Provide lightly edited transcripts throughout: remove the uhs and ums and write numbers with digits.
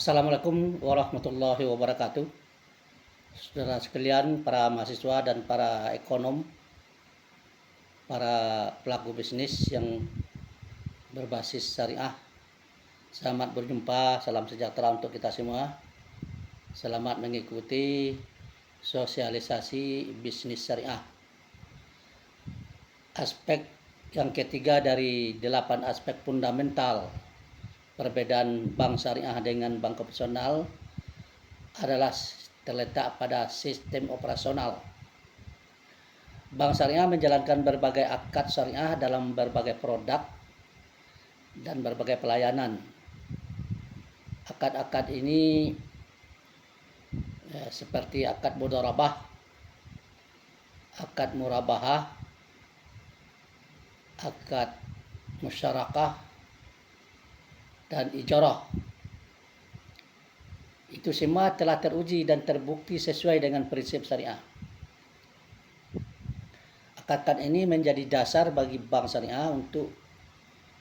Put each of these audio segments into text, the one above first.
Assalamualaikum warahmatullahi wabarakatuh. Saudara sekalian, para mahasiswa dan para ekonom, para pelaku bisnis yang berbasis syariah. Selamat berjumpa, salam sejahtera untuk kita semua. Selamat mengikuti sosialisasi bisnis syariah. Aspek yang ketiga dari 8 aspek fundamental perbedaan bank syariah dengan bank konvensional adalah terletak pada sistem operasional. Bank syariah menjalankan berbagai akad syariah dalam berbagai produk dan berbagai pelayanan. Akad-akad ini seperti akad mudharabah, akad murabahah, akad musyarakah, dan ijarah. Itu semua telah teruji dan terbukti sesuai dengan prinsip syariah. Akad ini menjadi dasar bagi bank syariah untuk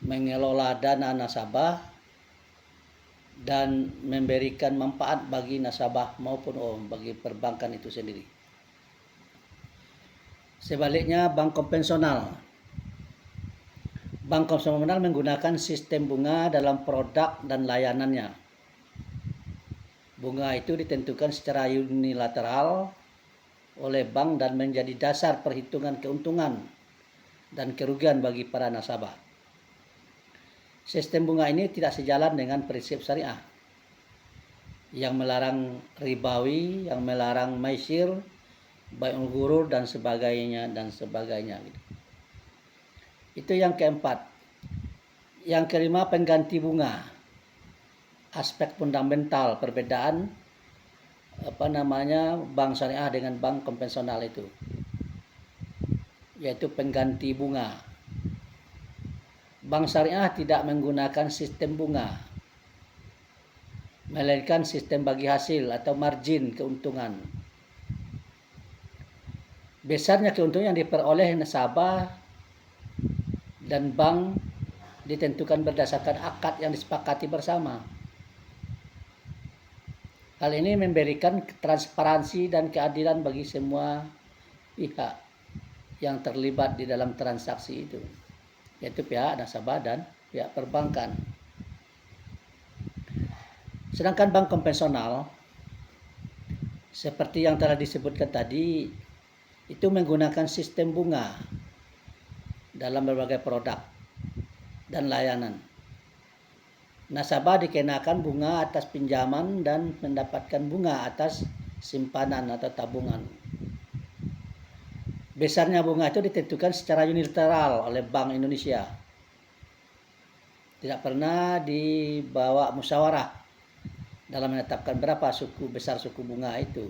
mengelola dana nasabah dan memberikan manfaat bagi nasabah maupun bagi perbankan itu sendiri. Sebaliknya bank konvensional. Bank konvensional menggunakan sistem bunga dalam produk dan layanannya. Bunga itu ditentukan secara unilateral oleh bank dan menjadi dasar perhitungan keuntungan dan kerugian bagi para nasabah. Sistem bunga ini tidak sejalan dengan prinsip syariah yang melarang ribawi, yang melarang maisir, bai'ul ghurur dan sebagainya. Itu yang keempat. Yang kelima, pengganti bunga. Aspek fundamental perbedaan bank syariah dengan bank konvensional itu, yaitu pengganti bunga. Bank syariah tidak menggunakan sistem bunga, melainkan sistem bagi hasil atau margin keuntungan. Besarnya keuntungan yang diperoleh nasabah dan bank ditentukan berdasarkan akad yang disepakati bersama. Hal ini memberikan transparansi dan keadilan bagi semua pihak yang terlibat di dalam transaksi itu, yaitu pihak nasabah dan pihak perbankan. Sedangkan bank konvensional, seperti yang telah disebutkan tadi, itu menggunakan sistem bunga dalam berbagai produk dan layanan. Nasabah dikenakan bunga atas pinjaman dan mendapatkan bunga atas simpanan atau tabungan. Besarnya bunga itu ditentukan secara unilateral oleh Bank Indonesia. Tidak pernah dibawa musyawarah dalam menetapkan berapa besar suku bunga itu.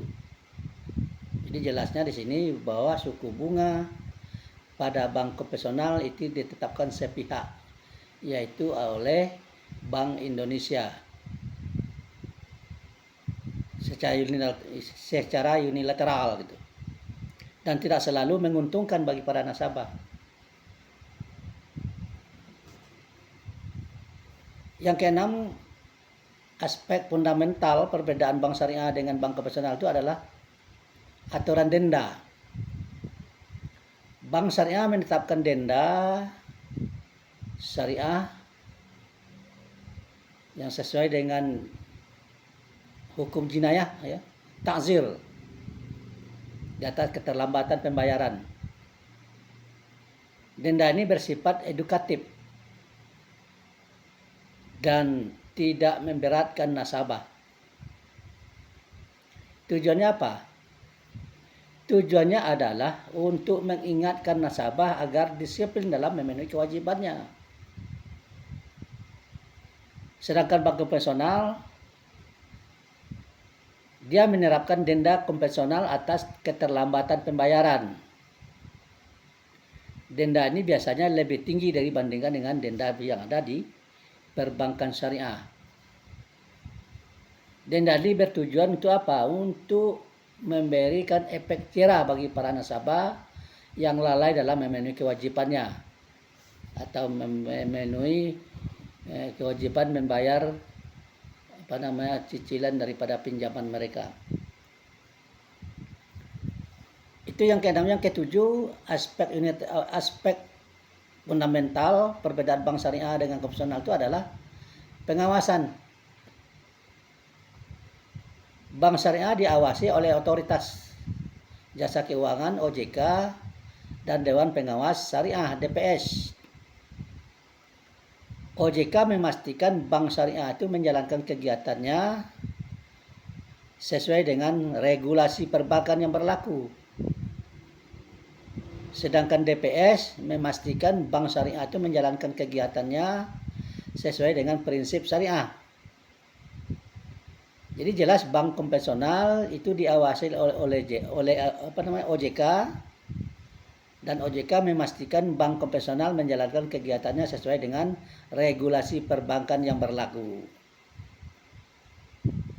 Jadi jelasnya di sini bahwa suku bunga pada bank konvensional itu ditetapkan sepihak, yaitu oleh Bank Indonesia secara unilateral gitu, dan tidak selalu menguntungkan bagi para nasabah. Yang keenam, aspek fundamental perbedaan bank syariah dengan bank konvensional itu adalah aturan denda. Bank syariah menetapkan denda syariah yang sesuai dengan hukum jinayah, ta'zir di atas keterlambatan pembayaran. Denda ini bersifat edukatif dan tidak memberatkan nasabah. Tujuannya apa? Tujuannya adalah untuk mengingatkan nasabah agar disiplin dalam memenuhi kewajibannya. Sedangkan bank konvensional, dia menerapkan denda konvensional atas keterlambatan pembayaran. Denda ini biasanya lebih tinggi dibandingkan dengan denda yang ada di perbankan syariah. Denda ini bertujuan untuk apa? Untuk memberikan efek jera bagi para nasabah yang lalai dalam memenuhi kewajibannya atau memenuhi kewajiban membayar cicilan daripada pinjaman mereka. Itu yang keenam. Yang ketujuh, aspek fundamental perbedaan bank syariah dengan konvensional itu adalah pengawasan. Bank syariah diawasi oleh otoritas jasa keuangan OJK dan Dewan Pengawas Syariah DPS. OJK memastikan bank syariah itu menjalankan kegiatannya sesuai dengan regulasi perbankan yang berlaku. Sedangkan DPS memastikan bank syariah itu menjalankan kegiatannya sesuai dengan prinsip syariah. Jadi jelas bank konvensional itu diawasi oleh OJK, dan OJK memastikan bank konvensional menjalankan kegiatannya sesuai dengan regulasi perbankan yang berlaku.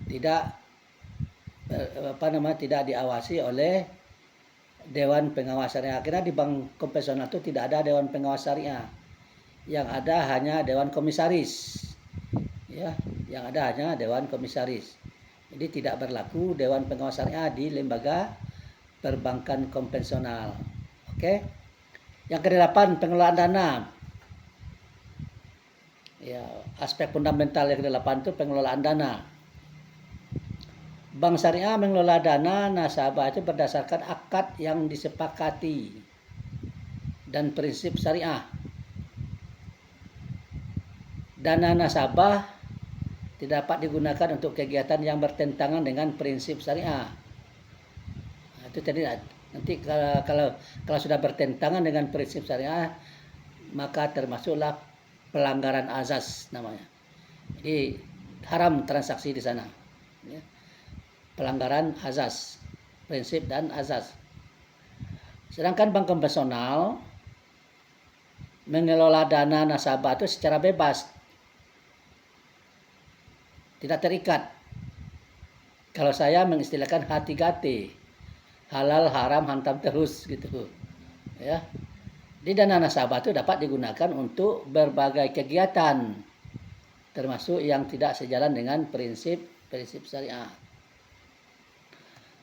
Tidak diawasi oleh Dewan Pengawas Syariah. Karena di bank konvensional itu tidak ada Dewan Pengawas Syariah. Yang ada hanya Dewan Komisaris. Ya, yang ada hanya Dewan Komisaris. Jadi tidak berlaku Dewan Pengawas Syariah di lembaga perbankan konvensional. Oke. Yang kedelapan, pengelolaan dana. Ya, aspek fundamental yang kedelapan itu pengelolaan dana. Bank syariah mengelola dana nasabah itu berdasarkan akad yang disepakati dan prinsip syariah. Dana nasabah tidak dapat digunakan untuk kegiatan yang bertentangan dengan prinsip syariah. Itu tadi, nanti kalau sudah bertentangan dengan prinsip syariah, maka termasuklah pelanggaran azas namanya. Jadi haram transaksi di sana. Ya. Pelanggaran azas, prinsip dan azas. Sedangkan bank konvensional mengelola dana nasabah itu secara bebas, tidak terikat. Kalau saya mengistilahkan H3T, halal haram hantam terus gitu. Ya. Di dana nasabah itu dapat digunakan untuk berbagai kegiatan, termasuk yang tidak sejalan dengan prinsip syariah.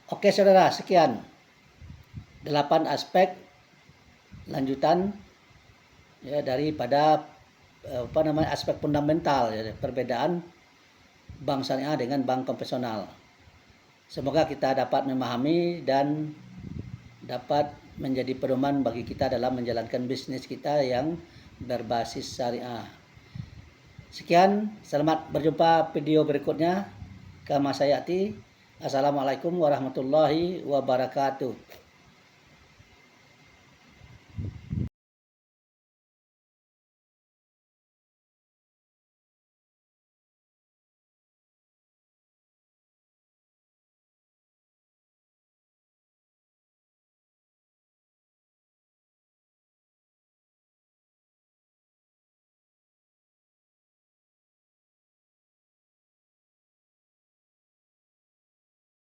Oke saudara, sekian 8 aspek lanjutan ya daripada aspek fundamental ya, perbedaan bank syariah dengan bank konvensional. Semoga kita dapat memahami dan dapat menjadi pedoman bagi kita dalam menjalankan bisnis kita yang berbasis syariah. Sekian, selamat berjumpa video berikutnya. Kama sayati. Assalamualaikum warahmatullahi wabarakatuh.